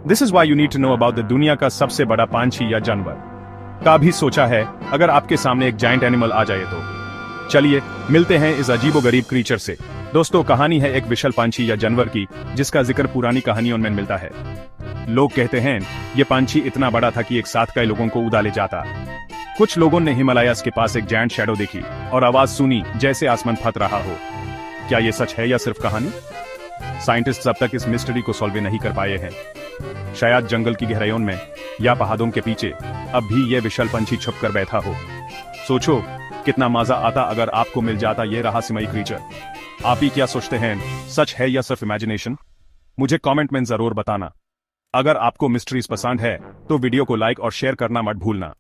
This is why you need to know about the दुनिया का सबसे बड़ा पंछी या जानवर। कभी सोचा है अगर आपके सामने एक जायंट एनिमल आ जाए तो? चलिए मिलते हैं इस अजीबोगरीब क्रीचर से। दोस्तों, कहानी है एक विशाल पंछी या जानवर की जिसका जिक्र पुरानी कहानियों में मिलता है। लोग कहते हैं ये पंछी इतना बड़ा था कि एक साथ कई लोगों को उड़ा ले जाता। कुछ लोगों ने हिमालयास के पास एक जायंट शैडो देखी और आवाज सुनी जैसे आसमान फट रहा हो। क्या ये सच है या सिर्फ कहानी? साइंटिस्ट अब तक इस मिस्ट्री को सॉल्व नहीं कर पाए हैं। शायद जंगल की गहराइयों में या पहाड़ों के पीछे अब भी ये विशाल पंछी छुप कर बैठा हो। सोचो कितना मजा आता अगर आपको मिल जाता ये रहस्यमयी क्रीचर। आप ही क्या सोचते हैं, सच है या सिर्फ इमेजिनेशन? मुझे कमेंट में जरूर बताना। अगर आपको मिस्ट्रीज पसंद है तो वीडियो को लाइक और शेयर करना मत भूलना।